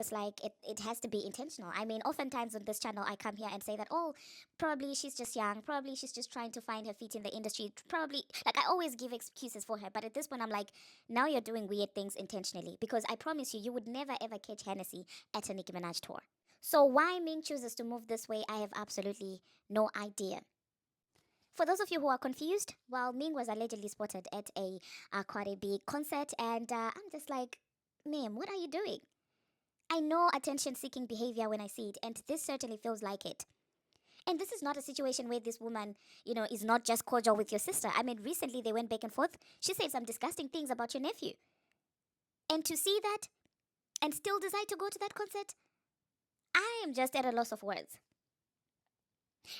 It's like it has to be intentional. I mean, oftentimes on this channel, I come here and say that, oh, probably she's just young. Probably she's just trying to find her feet in the industry. Probably, like, I always give excuses for her. But at this point, I'm like, now you're doing weird things intentionally. Because I promise you, you would never ever catch Hennessy at a Nicki Minaj tour. So why Ming chooses to move this way, I have absolutely no idea. For those of you who are confused, well, Ming was allegedly spotted at a Cardi B concert, and I'm just like, ma'am, what are you doing? I know attention seeking behavior when I see it, and this certainly feels like it. And this is not a situation where this woman, is not just cordial with your sister. I mean, recently they went back and forth. She said some disgusting things about your nephew. And to see that and still decide to go to that concert, I am just at a loss of words.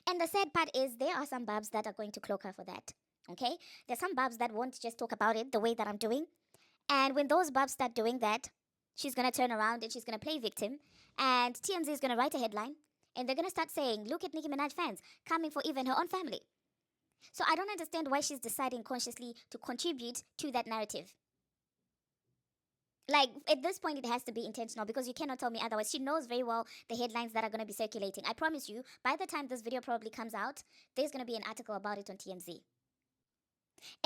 And the sad part is there are some babs that are going to cloak her for that. Okay? There's some babs that won't just talk about it the way that I'm doing. And when those babs start doing that, she's going to turn around and she's going to play victim. And TMZ is going to write a headline. And they're going to start saying, look at Nicki Minaj fans coming for even her own family. So I don't understand why she's deciding consciously to contribute to that narrative. Like, at this point, it has to be intentional because you cannot tell me otherwise. She knows very well the headlines that are going to be circulating. I promise you, by the time this video probably comes out, there's going to be an article about it on TMZ.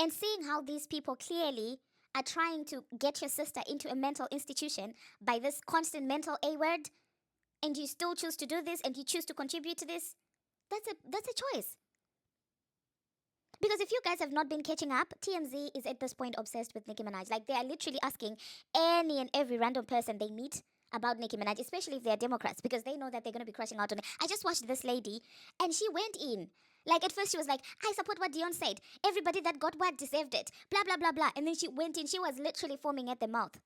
And seeing how these people clearly are trying to get your sister into a mental institution by this constant mental A word, and you still choose to do this and you choose to contribute to this, that's a choice. Because if you guys have not been catching up, TMZ is at this point obsessed with Nicki Minaj. Like, they are literally asking any and every random person they meet about Nicki Minaj, especially if they're Democrats, because they know that they're going to be crushing out on it. I just watched this lady, and she went in. Like, at first she was like, I support what Dion said. Everybody that got what deserved it. Blah, blah, blah, blah. And then she went in. She was literally foaming at the mouth,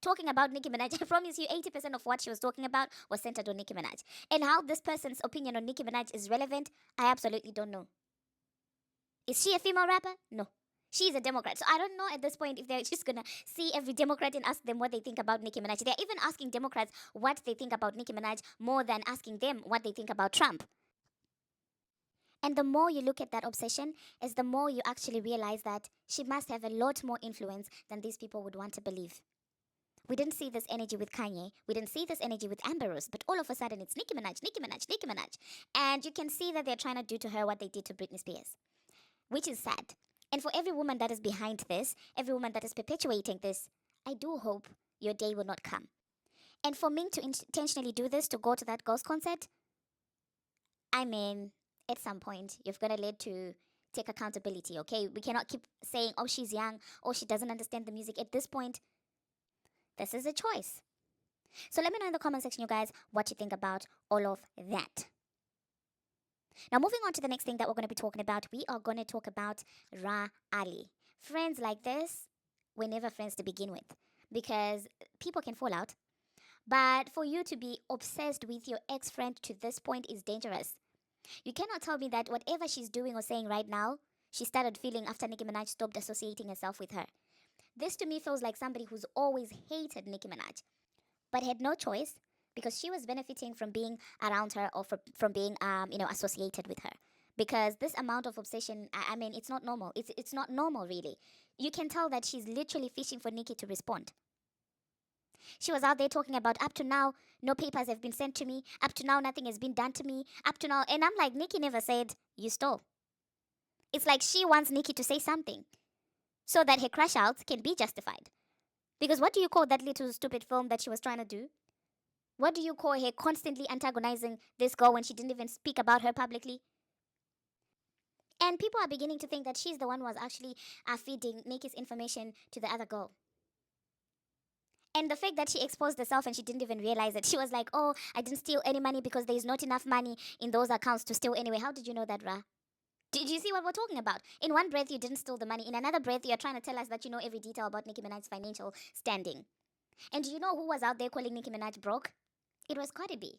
talking about Nicki Minaj. I promise you, 80% of what she was talking about was centered on Nicki Minaj. And how this person's opinion on Nicki Minaj is relevant, I absolutely don't know. Is she a female rapper? No. She's a Democrat. So I don't know at this point if they're just gonna see every Democrat and ask them what they think about Nicki Minaj. They're even asking Democrats what they think about Nicki Minaj more than asking them what they think about Trump. And the more you look at that obsession, is the more you actually realize that she must have a lot more influence than these people would want to believe. We didn't see this energy with Kanye. We didn't see this energy with Amber Rose. But all of a sudden, it's Nicki Minaj, Nicki Minaj, Nicki Minaj. And you can see that they're trying to do to her what they did to Britney Spears, which is sad. And for every woman that is behind this, every woman that is perpetuating this, I do hope your day will not come. And for Ming to intentionally do this, to go to that Ghost concert, I mean, at some point, you've got to learn to take accountability, okay? We cannot keep saying, oh, she's young, oh, she doesn't understand the music. At this point, this is a choice. So let me know in the comment section, you guys, what you think about all of that. Now, moving on to the next thing that we're going to be talking about, we are going to talk about Ra Ali. Friends like this were never friends to begin with, because people can fall out. But for you to be obsessed with your ex-friend to this point is dangerous. You cannot tell me that whatever she's doing or saying right now, she started feeling after Nicki Minaj stopped associating herself with her. This to me feels like somebody who's always hated Nicki Minaj, but had no choice because she was benefiting from being around her or from being associated with her. Because this amount of obsession, I mean, it's not normal. It's not normal, really. You can tell that she's literally fishing for Nicki to respond. She was out there talking about, up to now, no papers have been sent to me. Up to now, nothing has been done to me. Up to now, and I'm like, Nicki never said you stole. It's like she wants Nicki to say something so that her crash outs can be justified. Because what do you call that little stupid film that she was trying to do? What do you call her constantly antagonizing this girl when she didn't even speak about her publicly? And people are beginning to think that she's the one who was actually feeding Nicki's information to the other girl. And the fact that she exposed herself and she didn't even realize it. She was like, oh, I didn't steal any money because there's not enough money in those accounts to steal anyway. How did you know that, Ra? Did you see what we're talking about? In one breath, you didn't steal the money. In another breath, you're trying to tell us that you know every detail about Nicki Minaj's financial standing. And do you know who was out there calling Nicki Minaj broke? It was Cardi B.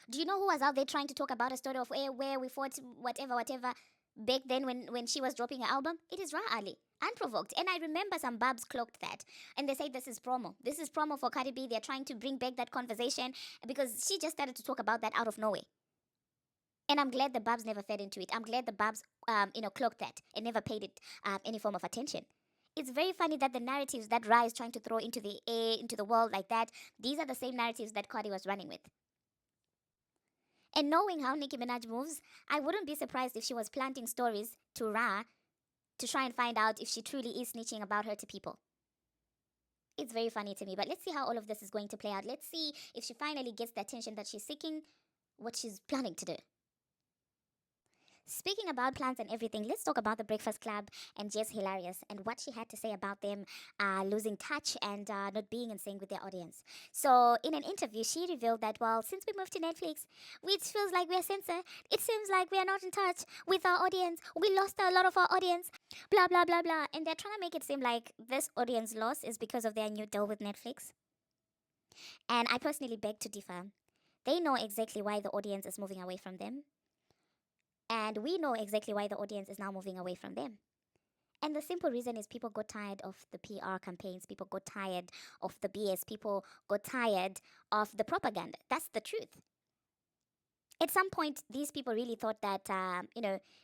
Do you know who was out there trying to talk about a story of where we fought, whatever, back then when she was dropping her album? It is Ra Ali, unprovoked. And I remember some babs cloaked that. And they say this is promo. This is promo for Cardi B. They're trying to bring back that conversation because she just started to talk about that out of nowhere. And I'm glad the babs never fed into it. I'm glad the babs, cloaked that and never paid it any form of attention. It's very funny that the narratives that Ra is trying to throw into the air, into the world like that, these are the same narratives that Cardi was running with. And knowing how Nicki Minaj moves, I wouldn't be surprised if she was planting stories to Ra to try and find out if she truly is snitching about her to people. It's very funny to me, but let's see how all of this is going to play out. Let's see if she finally gets the attention that she's seeking, what she's planning to do. Speaking about plans and everything, let's talk about the Breakfast Club and Jess Hilarious and what she had to say about them losing touch and not being in sync with their audience. So, in an interview, she revealed that, well, since we moved to Netflix, it feels like we're censored. It seems like we are not in touch with our audience. We lost a lot of our audience, blah, blah, blah, blah. And they're trying to make it seem like this audience loss is because of their new deal with Netflix. And I personally beg to differ. They know exactly why the audience is moving away from them. And we know exactly why the audience is now moving away from them. And the simple reason is people got tired of the PR campaigns, people got tired of the BS, people got tired of the propaganda. That's the truth. At some point, these people really thought that,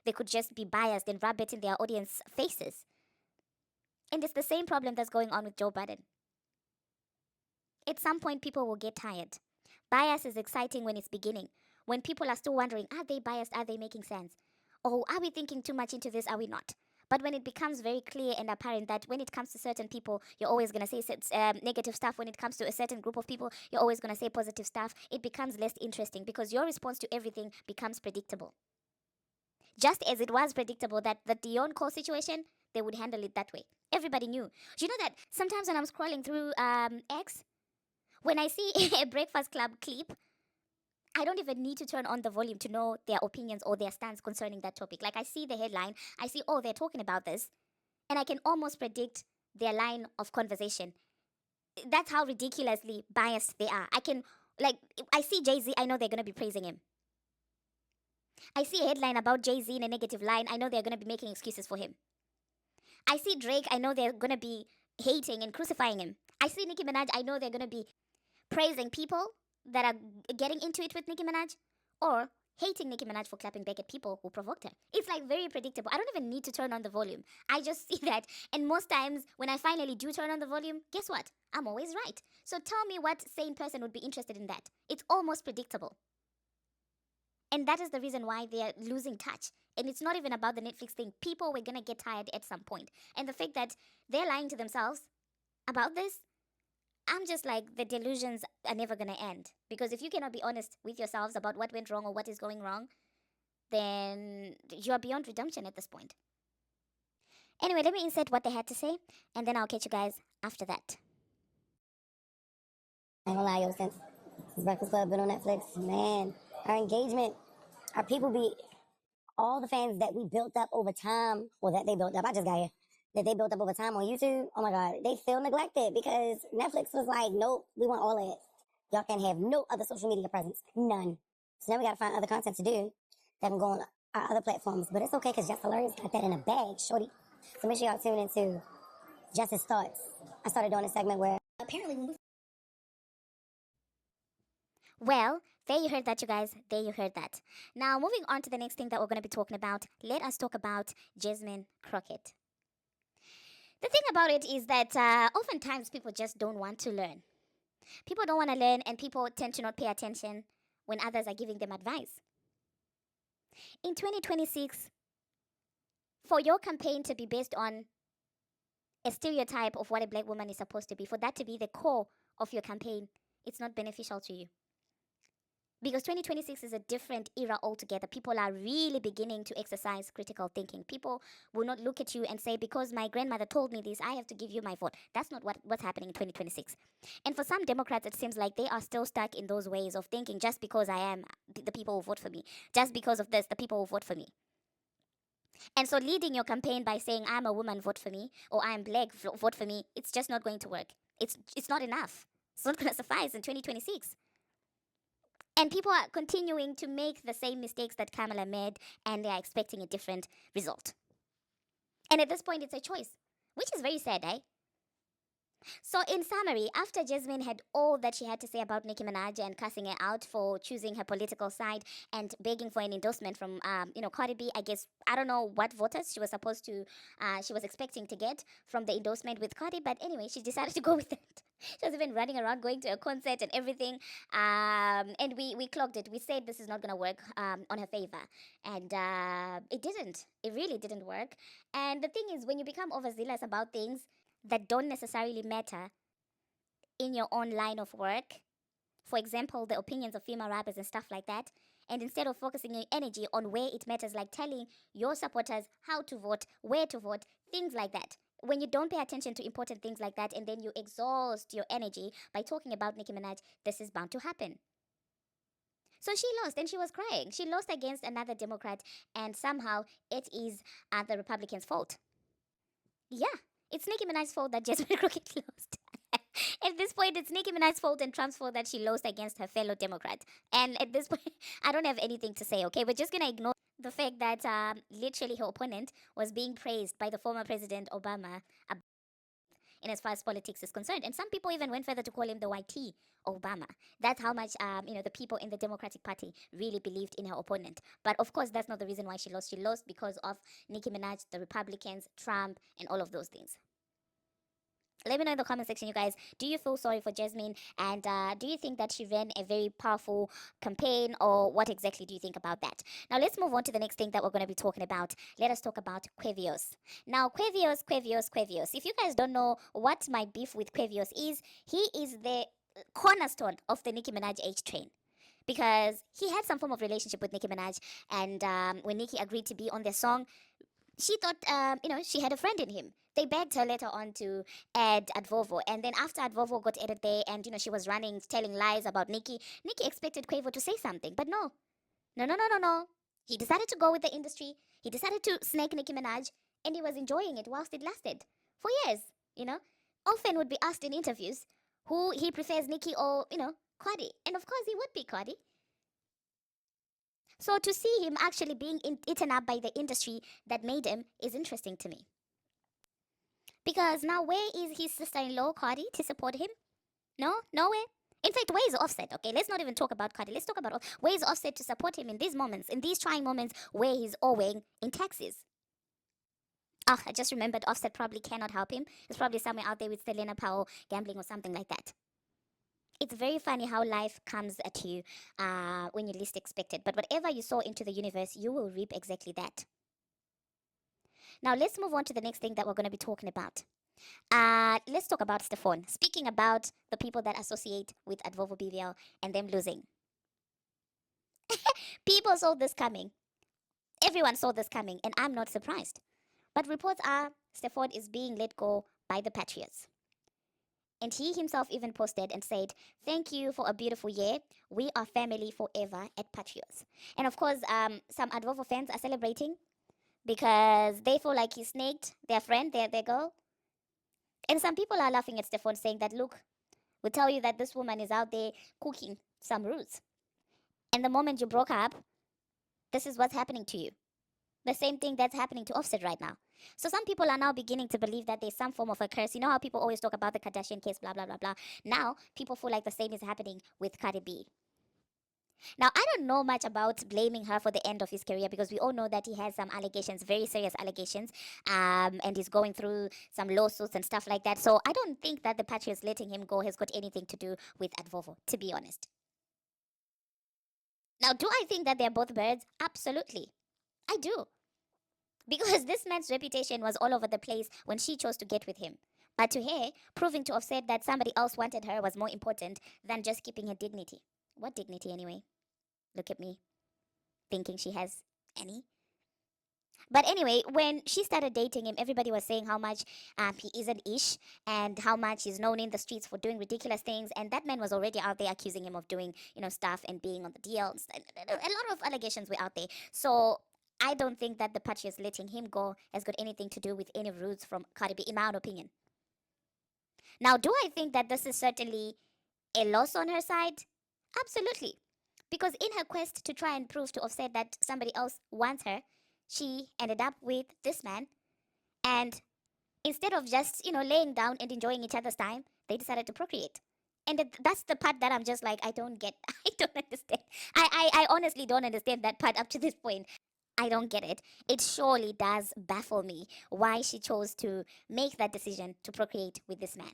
they could just be biased and rub it in their audience faces. And it's the same problem that's going on with Joe Biden. At some point, people will get tired. Bias is exciting when it's beginning. When people are still wondering, are they biased? Are they making sense? Oh, are we thinking too much into this? Are we not? But when it becomes very clear and apparent that when it comes to certain people, you're always going to say negative stuff. When it comes to a certain group of people, you're always going to say positive stuff. It becomes less interesting because your response to everything becomes predictable. Just as it was predictable that the Dion call situation, they would handle it that way. Everybody knew. Do you know that sometimes when I'm scrolling through X, when I see a Breakfast Club clip, I don't even need to turn on the volume to know their opinions or their stance concerning that topic. Like I see the headline, I see, oh, they're talking about this, and I can almost predict their line of conversation. That's how ridiculously biased they are. I see Jay-Z, I know they're going to be praising him. I see a headline about Jay-Z in a negative line, I know they're going to be making excuses for him. I see Drake, I know they're going to be hating and crucifying him. I see Nicki Minaj, I know they're going to be praising people that are getting into it with Nicki Minaj or hating Nicki Minaj for clapping back at people who provoked her. It's like very predictable. I don't even need to turn on the volume. I just see that. And most times when I finally do turn on the volume, guess what? I'm always right. So tell me what sane person would be interested in that. It's almost predictable. And that is the reason why they're losing touch. And it's not even about the Netflix thing. People were going to get tired at some point. And the fact that they're lying to themselves about this, I'm just like, the delusions are never going to end. Because if you cannot be honest with yourselves about what went wrong or what is going wrong, then you are beyond redemption at this point. Anyway, let me insert what they had to say, and then I'll catch you guys after that. I ain't gonna lie, yo, since Breakfast Club been on Netflix, man, our engagement, our people be, all the fans that we built up over time, or that they built up, I just got here, that they built up over time on YouTube, oh my God, they feel neglected because Netflix was like, nope, we want all of it. Y'all can't have no other social media presence, none. So now we gotta find other content to do that can go on our other platforms, but it's okay because Just Hilarious got that in a bag, shorty. So make sure y'all tune into Just's Thoughts. I started doing a segment where apparently when we Well, there you heard that, you guys. There you heard that. Now, moving on to the next thing that we're going to be talking about, let us talk about Jasmine Crockett. The thing about it is that oftentimes people just don't want to learn. People don't want to learn, and people tend to not pay attention when others are giving them advice. In 2026, for your campaign to be based on a stereotype of what a black woman is supposed to be, for that to be the core of your campaign, it's not beneficial to you. Because 2026 is a different era altogether. People are really beginning to exercise critical thinking. People will not look at you and say, because my grandmother told me this, I have to give you my vote. That's not what's happening in 2026. And for some Democrats, it seems like they are still stuck in those ways of thinking, just because I am, the people will vote for me. Just because of this, the people will vote for me. And so leading your campaign by saying, I'm a woman, vote for me, or I'm black, vote for me, it's just not going to work. It's not enough. It's not going to suffice in 2026. And people are continuing to make the same mistakes that Kamala made, and they are expecting a different result. And at this point, it's a choice, which is very sad, eh? So, in summary, after Jasmine had all that she had to say about Nicki Minaj and cussing her out for choosing her political side and begging for an endorsement from, Cardi B, I guess, I don't know what voters she was supposed to, she was expecting to get from the endorsement with Cardi, but anyway, she decided to go with it. She was even running around going to a concert and everything. And we clocked it. We said this is not going to work on her favor. And it didn't. It really didn't work. And the thing is, when you become overzealous about things, that don't necessarily matter in your own line of work. For example, the opinions of female rappers and stuff like that. And instead of focusing your energy on where it matters, like telling your supporters how to vote, where to vote, things like that. When you don't pay attention to important things like that and then you exhaust your energy by talking about Nicki Minaj, this is bound to happen. So she lost and she was crying. She lost against another Democrat, and somehow it is the Republicans' fault. Yeah, it's Nicki Minaj's fault that Jasmine Crockett lost. At this point, it's Nicki Minaj's fault and Trump's fault that she lost against her fellow Democrat. And at this point, I don't have anything to say, okay? We're just going to ignore the fact that literally her opponent was being praised by the former President Obama in as far as politics is concerned. And some people even went further to call him the YT Obama. That's how much, the people in the Democratic Party really believed in her opponent. But of course, that's not the reason why she lost. She lost because of Nicki Minaj, the Republicans, Trump, and all of those things. Let me know in the comment section, you guys. Do you feel sorry for Jasmine? And do you think that she ran a very powerful campaign? Or what exactly do you think about that? Now, let's move on to the next thing that we're going to be talking about. Let us talk about Quavios. Now, Quavios. If you guys don't know what my beef with Quavios is, he is the cornerstone of the Nicki Minaj H train. Because he had some form of relationship with Nicki Minaj. And when Nicki agreed to be on their song, she thought, she had a friend in him. They begged her later on to add Advovo. And then after Advovo got added there and, she was running, telling lies about Nicki expected Quavo to say something. But no. No, no, no, no, no. He decided to go with the industry. He decided to snake Nicki Minaj. And he was enjoying it whilst it lasted. For years, Often would be asked in interviews who he prefers, Nicki or, Cardi. And of course he would be Cardi. So to see him actually being eaten up by the industry that made him is interesting to me. Because now where is his sister-in-law Cardi to support him? No, nowhere. In fact, where is Offset? Okay, let's not even talk about Cardi. Let's talk about where is Offset to support him in these moments, in these trying moments where he's owing in taxes. Ah, I just remembered Offset probably cannot help him. He's probably somewhere out there with Selena Powell gambling or something like that. It's very funny how life comes at you when you least expect it. But whatever you sow into the universe, you will reap exactly that. Now, let's move on to the next thing that we're going to be talking about. Let's talk about Stephon. Speaking about the people that associate with Advovo BVL and them losing. People saw this coming. Everyone saw this coming, and I'm not surprised. But reports are Stephon is being let go by the Patriots. And he himself even posted and said, "Thank you for a beautiful year. We are family forever at Patriots." And of course, some Advovo fans are celebrating because they feel like he snaked their friend, their girl. And some people are laughing at Stephon, saying that, look, we tell you that this woman is out there cooking some roots. And the moment you broke up, this is what's happening to you. The same thing that's happening to Offset right now. So some people are now beginning to believe that there's some form of a curse. You know how people always talk about the Kardashian case, blah, blah, blah, blah. Now, people feel like the same is happening with Cardi B. Now, I don't know much about blaming her for the end of his career because we all know that he has some allegations, very serious allegations, and he's going through some lawsuits and stuff like that. So I don't think that the Patriots letting him go has got anything to do with Advovo, to be honest. Now, do I think that they're both birds? Absolutely. I do. Because this man's reputation was all over the place when she chose to get with him. But to her, proving to Offset that somebody else wanted her was more important than just keeping her dignity. What dignity, anyway? Look at me, thinking she has any. But anyway, when she started dating him, everybody was saying how much he is an ish and how much he's known in the streets for doing ridiculous things. And that man was already out there accusing him of doing, stuff and being on the deal. A lot of allegations were out there. So I don't think that the Patriots letting him go has got anything to do with any roots from Cardi B, in my own opinion. Now, do I think that this is certainly a loss on her side? Absolutely. Because in her quest to try and prove to Offset that somebody else wants her, she ended up with this man. And, Instead of just, laying down and enjoying each other's time, they decided to procreate. And that's the part that I'm just like, I don't get. I don't understand. I honestly don't understand that part up to this point. I don't get it. It surely does baffle me why she chose to make that decision to procreate with this man.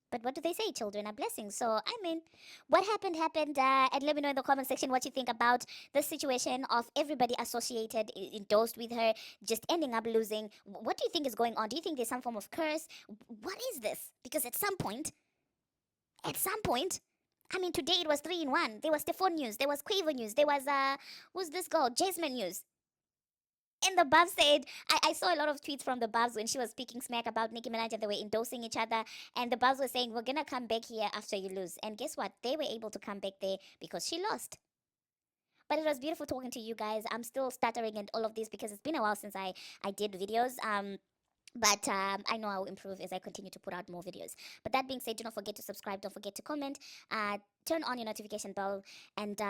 But what do they say? Children are blessings. So, I mean, what happened happened. And let me know in the comment section what you think about the situation of everybody associated, endorsed with her, just ending up losing. What do you think is going on? Do you think there's some form of curse? What is this? Because at some point, I mean, today it was 3 in 1. There was Stephon news, there was Quavo news, there was, who's this girl? Jasmine news. And the Bubs said, I saw a lot of tweets from the Bubs when she was speaking smack about Nicki Minaj and they were endorsing each other. And the Bubs were saying, we're going to come back here after you lose. And guess what? They were able to come back there because she lost. But it was beautiful talking to you guys. I'm still stuttering and all of this because it's been a while since I did videos. But I know I will improve as I continue to put out more videos. But that being said, do not forget to subscribe. Don't forget to comment. Turn on your notification bell. And